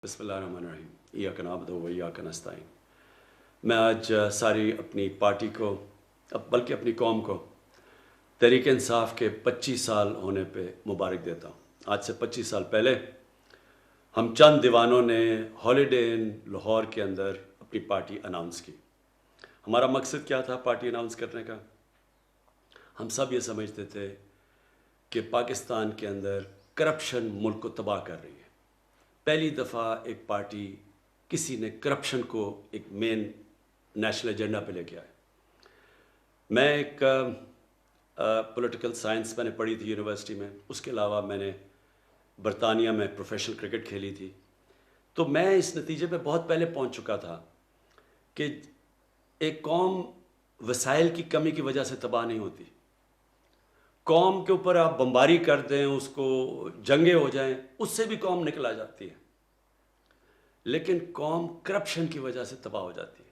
بسم اللہ الرحمن الرحیم ایاک نعبد و ایاک نستعین۔ میں آج ساری اپنی پارٹی کو بلکہ اپنی قوم کو تحریک انصاف کے 25 سال ہونے پہ مبارک دیتا ہوں۔ آج سے 25 سال پہلے ہم چند دیوانوں نے ہالیڈے ان لاہور کے اندر اپنی پارٹی اناؤنس کی۔ ہمارا مقصد کیا تھا پارٹی اناؤنس کرنے کا؟ ہم سب یہ سمجھتے تھے کہ پاکستان کے اندر کرپشن ملک کو تباہ کر رہی ہے۔ پہلی دفعہ ایک پارٹی کسی نے کرپشن کو ایک مین نیشنل ایجنڈا پہ لے کے آئے۔ میں ایک پولیٹیکل سائنس میں نے پڑھی تھی یونیورسٹی میں، اس کے علاوہ میں نے برطانیہ میں پروفیشنل کرکٹ کھیلی تھی، تو میں اس نتیجے پہ بہت پہلے پہنچ چکا تھا کہ ایک قوم وسائل کی کمی کی وجہ سے تباہ نہیں ہوتی۔ قوم کے اوپر آپ بمباری کر دیں، اس کو جنگیں ہو جائیں، اس سے بھی قوم نکل آ جاتی ہے، لیکن قوم کرپشن کی وجہ سے تباہ ہو جاتی ہے۔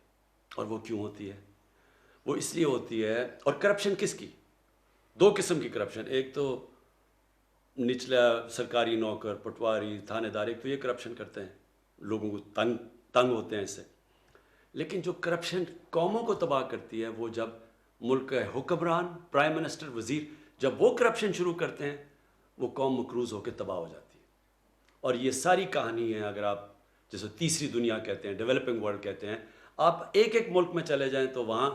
اور وہ کیوں ہوتی ہے؟ وہ اس لیے ہوتی ہے، اور کرپشن کس کی؟ دو قسم کی کرپشن، ایک تو نچلا سرکاری نوکر، پٹواری، تھانے دار، ایک تو یہ کرپشن کرتے ہیں، لوگوں کو تنگ ہوتے ہیں اس سے۔ لیکن جو کرپشن قوموں کو تباہ کرتی ہے، وہ جب ملک کے حکمران، پرائم منسٹر، وزیر جب وہ کرپشن شروع کرتے ہیں، وہ قوم مقروض ہو کے تباہ ہو جاتی ہے۔ اور یہ ساری کہانی ہے، اگر آپ جیسے تیسری دنیا کہتے ہیں، ڈیولپنگ ورلڈ کہتے ہیں، آپ ایک ایک ملک میں چلے جائیں تو وہاں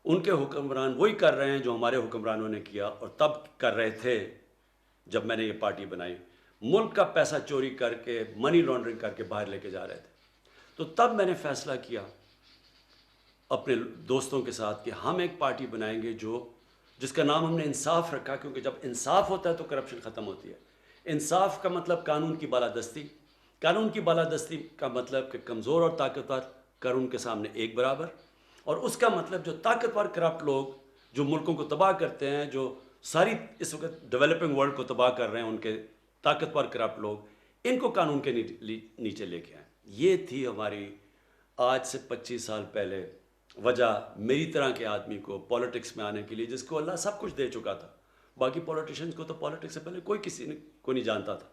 ان کے حکمران وہی کر رہے ہیں جو ہمارے حکمرانوں نے کیا اور تب کر رہے تھے جب میں نے یہ پارٹی بنائی۔ ملک کا پیسہ چوری کر کے، منی لانڈرنگ کر کے باہر لے کے جا رہے تھے۔ تو تب میں نے فیصلہ کیا اپنے دوستوں کے ساتھ کہ ہم ایک پارٹی بنائیں گے جس کا نام ہم نے انصاف رکھا، کیونکہ جب انصاف ہوتا ہے تو کرپشن ختم ہوتی ہے۔ انصاف کا مطلب قانون کی بالادستی، قانون کی بالادستی کا مطلب کہ کمزور اور طاقتور قانون کے سامنے ایک برابر، اور اس کا مطلب جو طاقتور کرپٹ لوگ جو ملکوں کو تباہ کرتے ہیں، جو ساری اس وقت ڈیولپنگ ورلڈ کو تباہ کر رہے ہیں، ان کے طاقتور کرپٹ لوگ، ان کو قانون کے نیچے لے کے آئیں۔ یہ تھی ہماری آج سے 25 سال پہلے وجہ میری طرح کے آدمی کو پولیٹکس میں آنے کے لیے، جس کو اللہ سب کچھ دے چکا تھا۔ باقی پولیٹیشنز کو تو پولیٹکس سے پہلے کسی کو نہیں جانتا تھا۔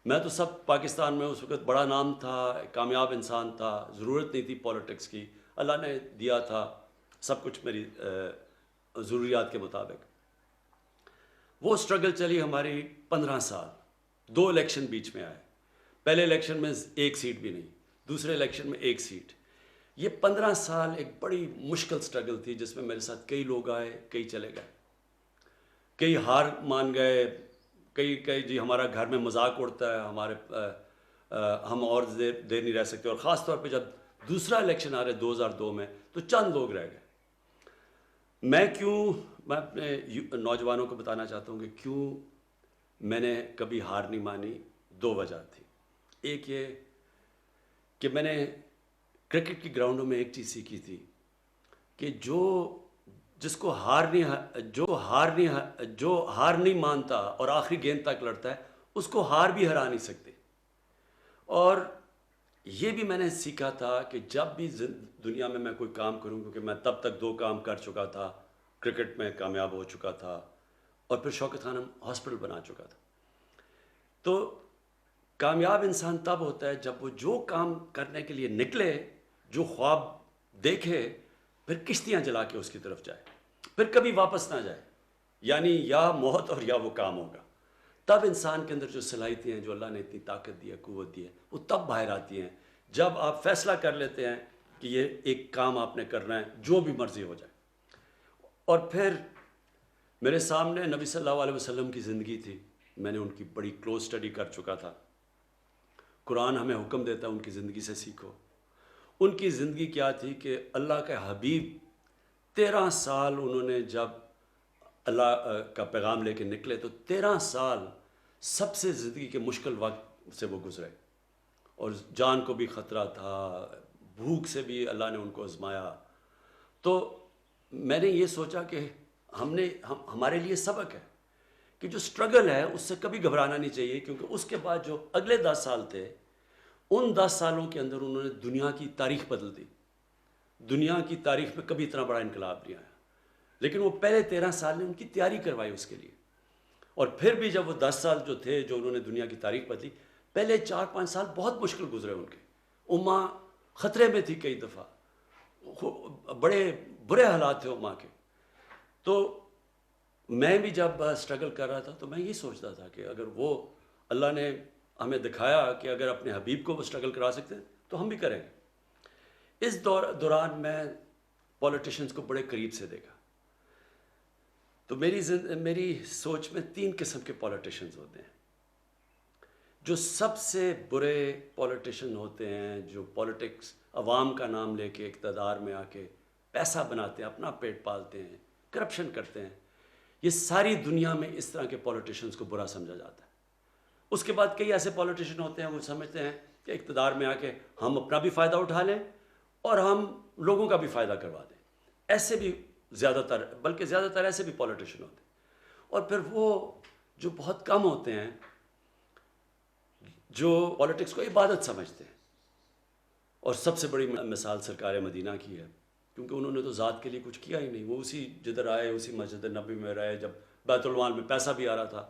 میں تو سب پاکستان میں اس وقت بڑا نام تھا، کامیاب انسان تھا، ضرورت نہیں تھی پولیٹکس کی، اللہ نے دیا تھا سب کچھ میری ضروریات کے مطابق۔ وہ سٹرگل چلی ہماری 15 سال، 2 الیکشن بیچ میں آئے۔ پہلے الیکشن میں 1 سیٹ بھی نہیں، دوسرے الیکشن میں 1 سیٹ۔ یہ 15 سال ایک بڑی مشکل سٹرگل تھی، جس میں میرے ساتھ کئی لوگ آئے، کئی چلے گئے، کئی ہار مان گئے، کئی جی ہمارا گھر میں مذاق اڑتا ہے، ہم اور دیر نہیں رہ سکتے۔ اور خاص طور پہ جب دوسرا الیکشن آ رہے 2002 میں، تو چند لوگ رہ گئے۔ میں اپنے نوجوانوں کو بتانا چاہتا ہوں کہ کیوں میں نے کبھی ہار نہیں مانی۔ 2 وجہ تھی۔ ایک یہ کہ میں نے کرکٹ کی گراؤنڈوں میں ایک چیز سیکھی تھی کہ جو ہار نہیں مانتا اور آخری گیند تک لڑتا ہے، اس کو ہار بھی ہرا نہیں سکتے۔ اور یہ بھی میں نے سیکھا تھا کہ جب بھی دنیا میں میں کوئی کام کروں، کیونکہ میں تب تک 2 کام کر چکا تھا، کرکٹ میں کامیاب ہو چکا تھا اور پھر شوکت خانم ہاسپٹل بنا چکا تھا۔ تو کامیاب انسان تب ہوتا ہے جب وہ جو کام کرنے کے لیے نکلے، جو خواب دیکھے، پھر کشتیاں جلا کے اس کی طرف جائے، پھر کبھی واپس نہ جائے، یعنی یا موت اور یا وہ کام ہوگا۔ تب انسان کے اندر جو صلاحیتیں ہیں، جو اللہ نے اتنی طاقت دی ہے، قوت دی ہے، وہ تب باہر آتی ہیں جب آپ فیصلہ کر لیتے ہیں کہ یہ ایک کام آپ نے کرنا ہے، جو بھی مرضی ہو جائے۔ اور پھر میرے سامنے نبی صلی اللہ علیہ وسلم کی زندگی تھی، میں نے ان کی بڑی کلوز اسٹڈی کر چکا تھا۔ قرآن ہمیں حکم دیتا ہے ان کی زندگی سے سیکھو۔ ان کی زندگی کیا تھی کہ اللہ کے حبیب 13 سال انہوں نے جب اللہ کا پیغام لے کے نکلے، تو 13 سال سب سے زندگی کے مشکل وقت سے وہ گزرے، اور جان کو بھی خطرہ تھا، بھوک سے بھی اللہ نے ان کو آزمایا۔ تو میں نے یہ سوچا کہ ہمارے لیے سبق ہے کہ جو سٹرگل ہے اس سے کبھی گھبرانا نہیں چاہیے، کیونکہ اس کے بعد جو اگلے 10 سال تھے، ان 10 سالوں کے اندر انہوں نے دنیا کی تاریخ بدل دی۔ دنیا کی تاریخ میں کبھی اتنا بڑا انقلاب نہیں آیا، لیکن وہ پہلے 13 سال نے ان کی تیاری کروائی اس کے لیے۔ اور پھر بھی جب وہ 10 سال جو تھے، جو انہوں نے دنیا کی تاریخ بدلی، پہلے 4-5 سال بہت مشکل گزرے ان کے، اماں خطرے میں تھی کئی دفعہ، بڑے برے حالات تھے اماں کے. تو میں بھی جب اسٹرگل کر رہا تھا تو میں یہ سوچتا تھا کہ اگر وہ اللہ نے ہمیں دکھایا کہ اگر اپنے حبیب کو وہ اسٹرگل کرا سکتے ہیں تو ہم بھی کریں گے. اس دوران میں پولیٹیشنز کو بڑے قریب سے دیکھا. تو میری سوچ میں 3 قسم کے پولیٹیشنز ہوتے ہیں. جو سب سے برے پولیٹیشن ہوتے ہیں، جو پولیٹکس عوام کا نام لے کے اقتدار میں آ کے پیسہ بناتے ہیں، اپنا پیٹ پالتے ہیں، کرپشن کرتے ہیں. یہ ساری دنیا میں اس طرح کے پولیٹیشنز کو برا سمجھا جاتا ہے. اس کے بعد کئی ایسے پولیٹیشن ہوتے ہیں وہ سمجھتے ہیں کہ اقتدار میں آ کے ہم اپنا بھی فائدہ اٹھا لیں اور ہم لوگوں کا بھی فائدہ کروا دیں. ایسے بھی زیادہ تر ایسے بھی پولیٹیشن ہوتے ہیں. اور پھر وہ جو بہت کم ہوتے ہیں جو پولیٹکس کو عبادت سمجھتے ہیں. اور سب سے بڑی مثال سرکار مدینہ کی ہے، کیونکہ انہوں نے تو ذات کے لیے کچھ کیا ہی نہیں. وہ اسی جدھر آئے اسی مسجد نبی میں رہے، جب بیت المال میں پیسہ بھی آ رہا تھا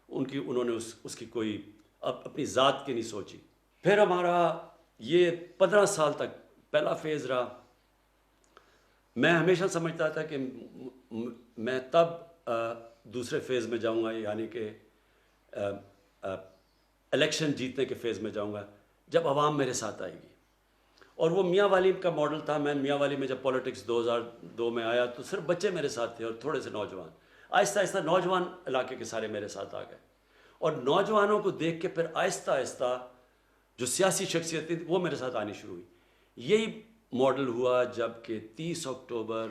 انہوں نے اس کی کوئی اپنی ذات کی نہیں سوچی. پھر ہمارا یہ 15 سال تک پہلا فیز رہا. میں ہمیشہ سمجھتا تھا کہ میں تب دوسرے فیز میں جاؤں گا، یعنی کہ الیکشن جیتنے کے فیز میں جاؤں گا جب عوام میرے ساتھ آئے گی. اور وہ میاں والی کا ماڈل تھا. میں میاں والی میں جب پولیٹکس 2002 میں آیا تو صرف بچے میرے ساتھ تھے اور تھوڑے سے نوجوان. آہستہ آہستہ نوجوان علاقے کے سارے میرے ساتھ آ گئے، اور نوجوانوں کو دیکھ کے پھر آہستہ آہستہ جو سیاسی شخصیتیں وہ میرے ساتھ آنی شروع ہوئی. یہی ماڈل ہوا جب کہ 30 اکتوبر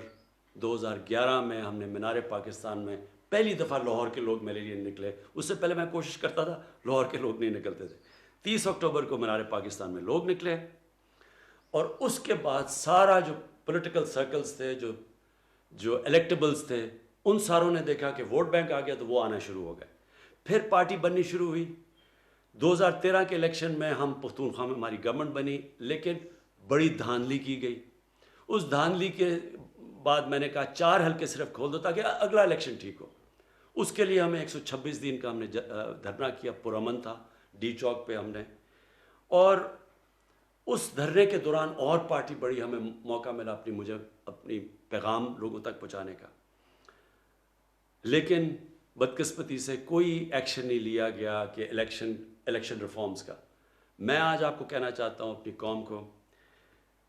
2011 میں ہم نے مینار پاکستان میں پہلی دفعہ لاہور کے لوگ میرے لیے نکلے. اس سے پہلے میں کوشش کرتا تھا، لاہور کے لوگ نہیں نکلتے تھے. 30 اکتوبر کو مینار پاکستان میں لوگ نکلے، اور اس کے بعد سارا جو پولیٹیکل سرکلز تھے، جو الیکٹیبلز تھے، ان ساروں نے دیکھا کہ ووٹ بینک آ گیا تو وہ آنا شروع ہو گئے. پھر پارٹی بننی شروع ہوئی. 2013 کے الیکشن میں ہم پختونخوا میں ہماری گورنمنٹ بنی، لیکن بڑی دھاندلی کی گئی. اس دھاندلی کے بعد میں نے کہا 4 حلقے صرف کھول دو تاکہ اگلا الیکشن ٹھیک ہو. اس کے لیے ہمیں 126 دن کا ہم نے دھرنا کیا. پرامن تھا ڈی چوک پہ ہم نے، اور اس دھرنے کے دوران اور پارٹی بڑی، ہمیں موقع ملا اپنی پیغام لوگوں تک پہنچانے کا. لیکن بدقسمتی سے کوئی ایکشن نہیں لیا گیا کہ الیکشن ریفارمز کا. میں آج آپ کو کہنا چاہتا ہوں، اپنی قوم کو،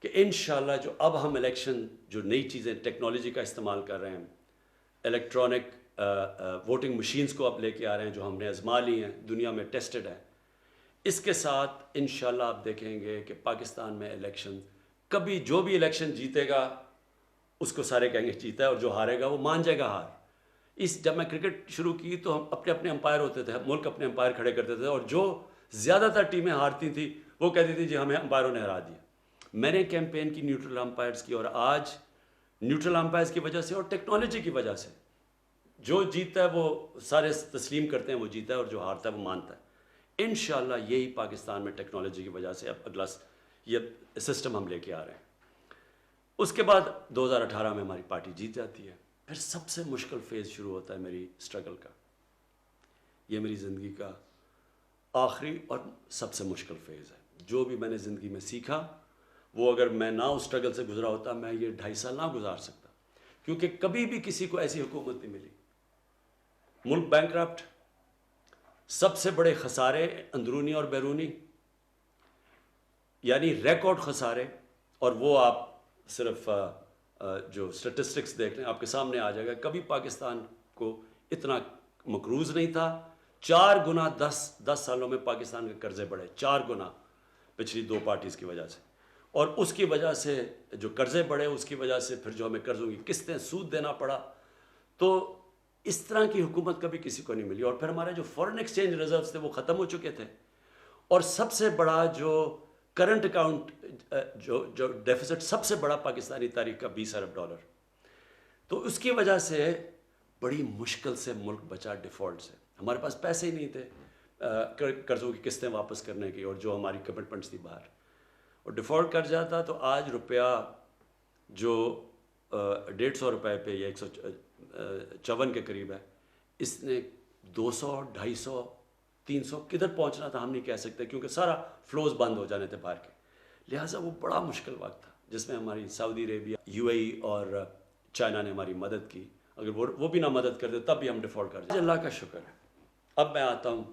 کہ انشاءاللہ جو اب ہم الیکشن، جو نئی چیزیں ٹیکنالوجی کا استعمال کر رہے ہیں، الیکٹرانک ووٹنگ مشینز کو اب لے کے آ رہے ہیں جو ہم نے آزما لی ہیں، دنیا میں ٹیسٹڈ ہیں. اس کے ساتھ انشاءاللہ آپ دیکھیں گے کہ پاکستان میں الیکشن، کبھی جو بھی الیکشن جیتے گا اس کو سارے کہیں گے جیتا ہے، اور جو ہارے گا وہ مان جائے گا ہار. جب میں کرکٹ شروع کی تو ہم اپنے امپائر ہوتے تھے، ملک اپنے امپائر کھڑے کرتے تھے، اور جو زیادہ تر ٹیمیں ہارتی تھیں وہ کہتی تھی جی ہمیں امپائروں نے ہرا دیا. میں نے کیمپین کی نیوٹرل امپائرز کی، اور آج نیوٹرل امپائرز کی وجہ سے اور ٹیکنالوجی کی وجہ سے جو جیتتا ہے وہ سارے تسلیم کرتے ہیں وہ جیتا ہے، اور جو ہارتا ہے وہ مانتا ہے. انشاءاللہ یہی پاکستان میں ٹیکنالوجی کی وجہ سے اب اگلا یہ سسٹم ہم لے کے آ رہے ہیں. اس کے بعد 2018 میں ہماری پارٹی جیت جاتی ہے. پھر سب سے مشکل فیز شروع ہوتا ہے میری اسٹرگل کا. یہ میری زندگی کا آخری اور سب سے مشکل فیز ہے. جو بھی میں نے زندگی میں سیکھا وہ اگر میں نہ اس اسٹرگل سے گزرا ہوتا میں یہ 2.5 سال نہ گزار سکتا، کیونکہ کبھی بھی کسی کو ایسی حکومت نہیں ملی. ملک بینکرپٹ، سب سے بڑے خسارے اندرونی اور بیرونی، یعنی ریکارڈ خسارے. اور وہ آپ صرف جو اسٹیٹسٹکس دیکھ لیں آپ کے سامنے آ جائے گا. کبھی پاکستان کو اتنا مقروض نہیں تھا. 4 گنا 10 سالوں میں پاکستان کے قرضے بڑھے، 4 گنا پچھلی 2 پارٹیز کی وجہ سے. اور اس کی وجہ سے جو قرضے بڑھے، اس کی وجہ سے پھر جو ہمیں قرضوں کی قسطیں سود دینا پڑا. تو اس طرح کی حکومت کبھی کسی کو نہیں ملی. اور پھر ہمارے جو فورن ایکسچینج ریزروز تھے وہ ختم ہو چکے تھے. اور سب سے بڑا جو کرنٹ اکاؤنٹ جو ڈیفیسٹ سب سے بڑا پاکستانی تاریخ کا $20 ارب. تو اس کی وجہ سے بڑی مشکل سے ملک بچا ڈیفالٹ سے. ہمارے پاس پیسے ہی نہیں تھے قرضوں کی قسطیں واپس کرنے کی، اور جو ہماری کمٹمنٹس تھی باہر، اور ڈیفالٹ کر جاتا. تو آج روپیہ جو 150 روپے پہ یا 154 کے قریب ہے، اس نے 200، 250، 300 کدھر پہنچنا تھا ہم نہیں کہہ سکتے، کیونکہ سارا فلوز بند ہو جانے تھے باہر کے. لہٰذا وہ بڑا مشکل وقت تھا جس میں ہماری سعودی عربیہ، یو اے ای اور چائنا نے ہماری مدد کی. اگر وہ بھی نہ مدد کرتے تب بھی ہم ڈیفالٹ کر جائیں. اللہ کا شکر ہے. اب میں آتا ہوں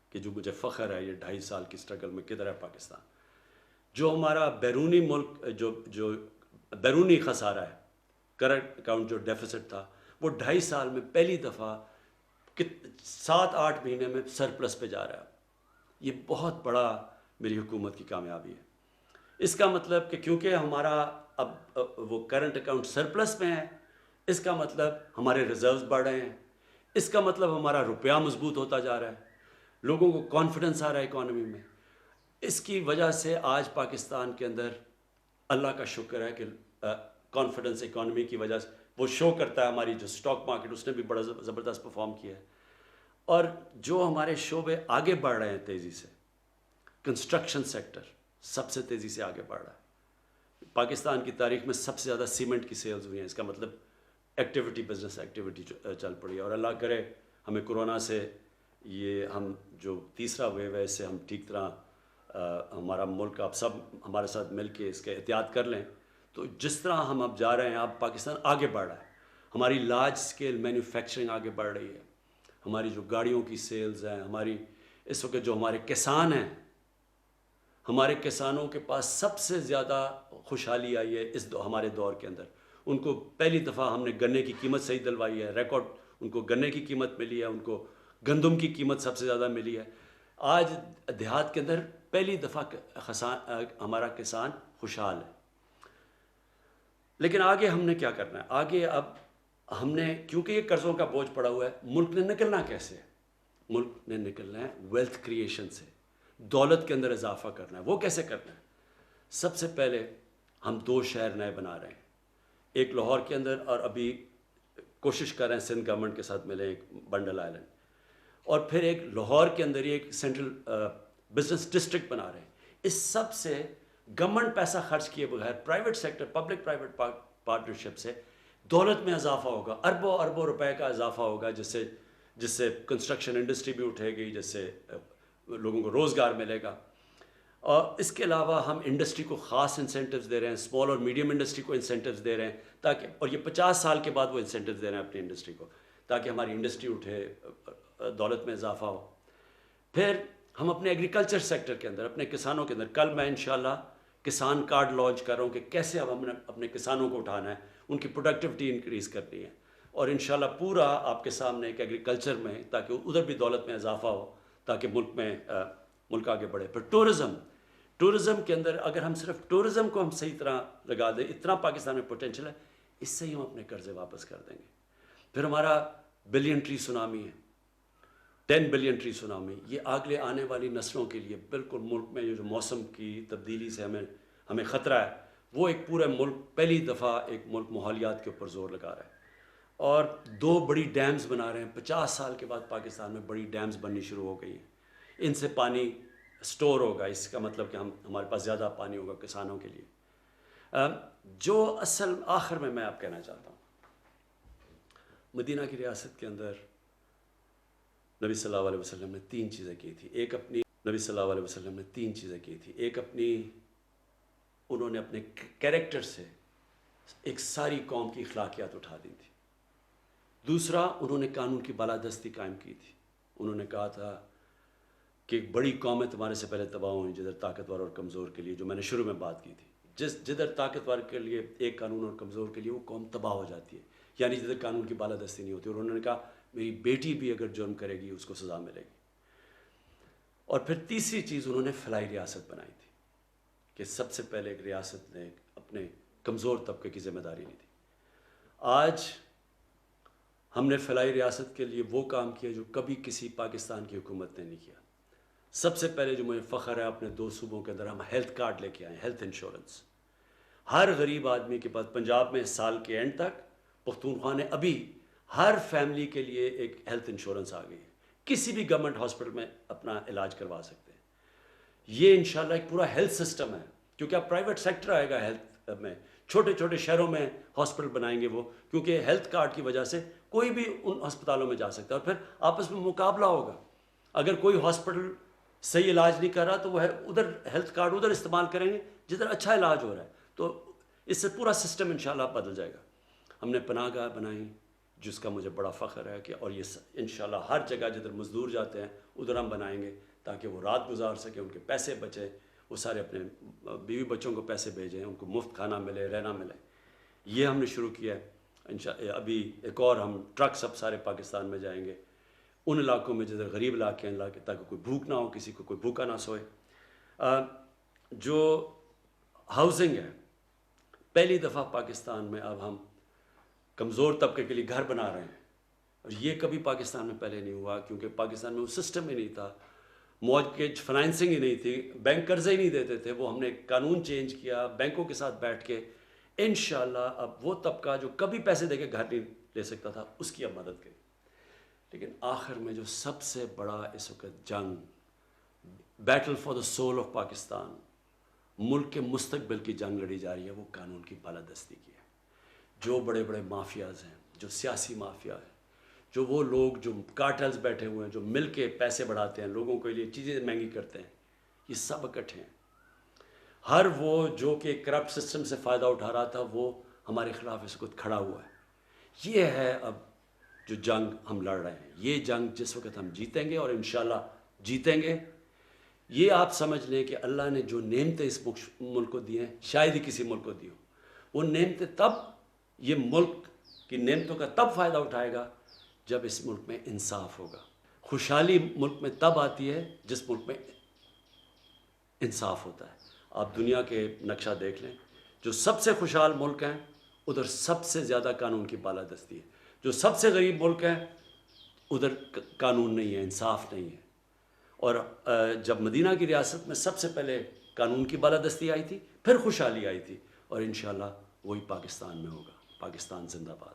کہ جو مجھے فخر ہے یہ 2.5 سال کی اسٹرگل میں کدھر ہے پاکستان. جو ہمارا بیرونی ملک جو بیرونی خسارہ ہے، کرنٹ اکاؤنٹ جو ڈیفیسٹ تھا، وہ 2.5 سال میں پہلی دفعہ 7-8 مہینے میں سرپلس پہ جا رہا ہے. یہ بہت بڑا میری حکومت کی کامیابی ہے. اس کا مطلب کہ کیونکہ ہمارا اب وہ کرنٹ اکاؤنٹ سرپلس میں ہے، اس کا مطلب ہمارے ریزروز بڑھ رہے ہیں، اس کا مطلب ہمارا روپیہ مضبوط ہوتا جا رہا ہے، لوگوں کو کانفیڈنس آ رہا ہے اکانومی میں. اس کی وجہ سے آج پاکستان کے اندر اللہ کا شکر ہے کہ کانفیڈنس اکانومی کی وجہ سے وہ شو کرتا ہے. ہماری جو اسٹاک مارکیٹ اس نے بھی بڑا زبردست پرفارم کیا ہے. اور جو ہمارے شعبے آگے بڑھ رہے ہیں تیزی سے، کنسٹرکشن سیکٹر سب سے تیزی سے آگے بڑھ رہا ہے. پاکستان کی تاریخ میں سب سے زیادہ سیمنٹ کی سیلز ہوئی ہیں. اس کا مطلب ایکٹیویٹی، بزنس ایکٹیویٹی چل پڑی ہے. اور اللہ کرے ہمیں کورونا سے یہ ہم جو تیسرا ویو ہے اس سے ہم ٹھیک طرح ہمارا ملک آپ سب ہمارے ساتھ مل کے اس کے احتیاط کر لیں. تو جس طرح ہم اب جا رہے ہیں، اب پاکستان آگے بڑھ رہا ہے. ہماری لارج سکیل مینوفیکچرنگ آگے بڑھ رہی ہے. ہماری جو گاڑیوں کی سیلز ہیں، ہماری اس وقت جو ہمارے کسان ہیں، ہمارے کسانوں کے پاس سب سے زیادہ خوشحالی آئی ہے ہمارے دور کے اندر. ان کو پہلی دفعہ ہم نے گنے کی قیمت صحیح دلوائی ہے، ریکارڈ ان کو گنے کی قیمت ملی ہے، ان کو گندم کی قیمت سب سے زیادہ ملی ہے. آج دیہات کے اندر پہلی دفعہ ہمارا کسان خوشحال ہے. لیکن آگے ہم نے کیا کرنا ہے؟ آگے اب ہم نے، کیونکہ یہ قرضوں کا بوجھ پڑا ہوا ہے، ملک نے نکلنا کیسے ہے؟ ملک نے نکلنا ہے ویلتھ کریشن سے، دولت کے اندر اضافہ کرنا ہے. وہ کیسے کرنا ہے؟ سب سے پہلے ہم 2 شہر نئے بنا رہے ہیں. ایک لاہور کے اندر، اور ابھی کوشش کر رہے ہیں سندھ گورنمنٹ کے ساتھ ملیں، ایک بنڈل آئلینڈ. اور پھر ایک لاہور کے اندر ہی ایک سینٹرل بزنس ڈسٹرکٹ بنا رہے ہیں. اس سب سے گورنمنٹ پیسہ خرچ کیے بغیر، private sector, public private partnership سے دولت میں اضافہ ہوگا. اربوں اربوں روپے کا اضافہ ہوگا، جس سے کنسٹرکشن انڈسٹری بھی اٹھے گی، جس سے لوگوں کو روزگار ملے گا. اور اس کے علاوہ ہم انڈسٹری کو خاص انسینٹیوز دے رہے ہیں، اسمال اور میڈیم انڈسٹری کو انسینٹیوز دے رہے ہیں تاکہ، اور یہ 50 سال کے بعد وہ انسینٹیوز دے رہے ہیں اپنی انڈسٹری کو، تاکہ ہماری انڈسٹری اٹھے، دولت میں اضافہ ہو. پھر ہم اپنے ایگریکلچر سیکٹر کے اندر، اپنے کسانوں کے اندر، کل میں انشاءاللہ کسان کارڈ لانچ کر رہا ہوں کہ کیسے اب ہم نے اپنے کسانوں کو اٹھانا ہے، ان کی پروڈکٹیوٹی انکریز کرنی ہے. اور انشاءاللہ پورا آپ کے سامنے ایک ایگریکلچر میں، تاکہ ادھر بھی دولت میں اضافہ ہو، تاکہ ملک آگے بڑھے. پھر ٹورزم کے اندر اگر ہم صرف ٹورزم کو ہم صحیح طرح لگا دیں، اتنا پاکستان میں پوٹینشیل ہے، اس سے ہی ہم اپنے قرضے واپس کر دیں گے. پھر ہمارا بلین ٹری سونامی ہے، 10 بلین ٹری سونامی. یہ آگے آنے والی نسلوں کے لیے بالکل، ملک میں یہ جو موسم کی تبدیلی سے ہمیں خطرہ ہے، وہ ایک پورے ملک، پہلی دفعہ ایک ملک ماحولیات کے اوپر زور لگا رہا ہے. اور 2 بڑی ڈیمز بنا رہے ہیں. 50 سال کے بعد پاکستان میں بڑی ڈیمز بننی شروع ہو گئی ہیں. ان سے پانی سٹور ہوگا، اس کا مطلب کہ ہمارے پاس زیادہ پانی ہوگا کسانوں کے لیے. جو اصل آخر میں آپ کہنا چاہتا ہوں، مدینہ کی ریاست کے اندر نبی صلی اللہ علیہ وسلم نے 3 چیزیں کی تھی. نبی صلی اللہ علیہ وسلم نے 3 چیزیں کی تھی. ایک انہوں نے اپنے کیریکٹر سے ایک ساری قوم کی اخلاقیات اٹھا دی تھی. دوسرا، انہوں نے قانون کی بالادستی قائم کی تھی. انہوں نے کہا تھا کہ ایک بڑی قومیں تمہارے سے پہلے تباہ ہوئیں، جدھر طاقتور اور کمزور کے لیے، جو میں نے شروع میں بات کی تھی، جدھر طاقتور کے لیے ایک قانون اور کمزور کے لیے وہ قوم تباہ ہو جاتی ہے، یعنی جدھر قانون کی بالادستی نہیں ہوتی. اور انہوں نے کہا میری بیٹی بھی اگر جرم کرے گی اس کو سزا ملے گی. اور پھر تیسری چیز، انہوں نے فلاحی ریاست بنائی تھی کہ سب سے پہلے ایک ریاست نے اپنے کمزور طبقے کی ذمہ داری لی تھی. آج ہم نے فلاحی ریاست کے لیے وہ کام کیا جو کبھی کسی پاکستان کی حکومت نے نہیں کیا. سب سے پہلے جو مجھے فخر ہے، اپنے 2 صوبوں کے اندر ہم ہیلتھ کارڈ لے کے آئے، ہیلتھ انشورنس. ہر غریب آدمی کے پاس، پنجاب میں اس سال کے اینڈ تک پختونخوا نے ابھی ہر فیملی کے لیے ایک ہیلتھ انشورنس آ گئی ہے. کسی بھی گورنمنٹ ہاسپٹل میں اپنا علاج کروا سکتے ہیں. یہ انشاءاللہ ایک پورا ہیلتھ سسٹم ہے، کیونکہ اب پرائیویٹ سیکٹر آئے گا ہیلتھ میں. چھوٹے چھوٹے شہروں میں ہاسپٹل بنائیں گے وہ، کیونکہ ہیلتھ کارڈ کی وجہ سے کوئی بھی ان ہسپتالوں میں جا سکتا ہے. اور پھر آپس میں مقابلہ ہوگا. اگر کوئی ہاسپٹل صحیح علاج نہیں کر رہا تو وہ ادھر ہیلتھ کارڈ ادھر استعمال کریں گے جدھر اچھا علاج ہو رہا ہے، تو اس سے پورا سسٹم انشاءاللہ بدل جائے گا۔ ہم نے پناہ گاہ بنائی جس کا مجھے بڑا فخر ہے کہ، اور یہ انشاءاللہ ہر جگہ جدھر مزدور جاتے ہیں ادھر ہم بنائیں گے تاکہ وہ رات گزار سکیں، ان کے پیسے بچیں، وہ سارے اپنے بیوی بچوں کو پیسے بھیجیں، ان کو مفت کھانا ملے، رہنا ملے۔ یہ ہم نے شروع کیا ہے۔ ابھی ایک اور ہم ٹرک سب سارے پاکستان میں جائیں گے، ان علاقوں میں جدھر غریب علاقے ہیں، تاکہ کوئی بھوک نہ ہو، کسی کو کوئی بھوکا نہ سوئے۔ جو ہاؤسنگ ہے، پہلی دفعہ پاکستان میں اب ہم کمزور طبقے کے لیے گھر بنا رہے ہیں، اور یہ کبھی پاکستان میں پہلے نہیں ہوا، کیونکہ پاکستان میں وہ سسٹم ہی نہیں تھا، مورگیج فنانسنگ ہی نہیں تھی، بینک قرضے ہی نہیں دیتے تھے۔ وہ ہم نے قانون چینج کیا بینکوں کے ساتھ بیٹھ کے، انشاءاللہ اب وہ طبقہ جو کبھی پیسے دے کے گھر نہیں لے سکتا تھا اس کی اب مدد کریں۔ لیکن آخر میں جو سب سے بڑا اس وقت جنگ، battle for the soul of Pakistan, ملک کے مستقبل کی جنگ لڑی جا رہی ہے، وہ قانون کی بالادستی کی ہے۔ جو بڑے بڑے مافیاز ہیں، جو سیاسی مافیا ہے، جو وہ لوگ جو کارٹلز بیٹھے ہوئے ہیں، جو مل کے پیسے بڑھاتے ہیں، لوگوں کے لیے چیزیں مہنگی کرتے ہیں، یہ سب اکٹھے ہیں۔ ہر وہ جو کہ کرپٹ سسٹم سے فائدہ اٹھا رہا تھا وہ ہمارے خلاف اس وقت کھڑا ہوا ہے۔ یہ ہے اب جو جنگ ہم لڑ رہے ہیں، یہ جنگ جس وقت ہم جیتیں گے، اور انشاءاللہ جیتیں گے۔ یہ آپ سمجھ لیں کہ اللہ نے جو نعمتیں اس ملک کو دی ہیں، شاید ہی کسی ملک کو دی ہوں۔ وہ نعمتیں تب، یہ ملک کی نعمتوں کا تب فائدہ اٹھائے گا جب اس ملک میں انصاف ہوگا۔ خوشحالی ملک میں تب آتی ہے جس ملک میں انصاف ہوتا ہے۔ آپ دنیا کے نقشہ دیکھ لیں، جو سب سے خوشحال ملک ہیں ادھر سب سے زیادہ قانون کی بالادستی ہے، جو سب سے غریب ملک ہیں ادھر قانون نہیں ہے، انصاف نہیں ہے۔ اور جب مدینہ کی ریاست میں سب سے پہلے قانون کی بالادستی آئی تھی، پھر خوشحالی آئی تھی، اور انشاءاللہ وہی پاکستان میں ہوگا۔ پاکستان زندہ باد۔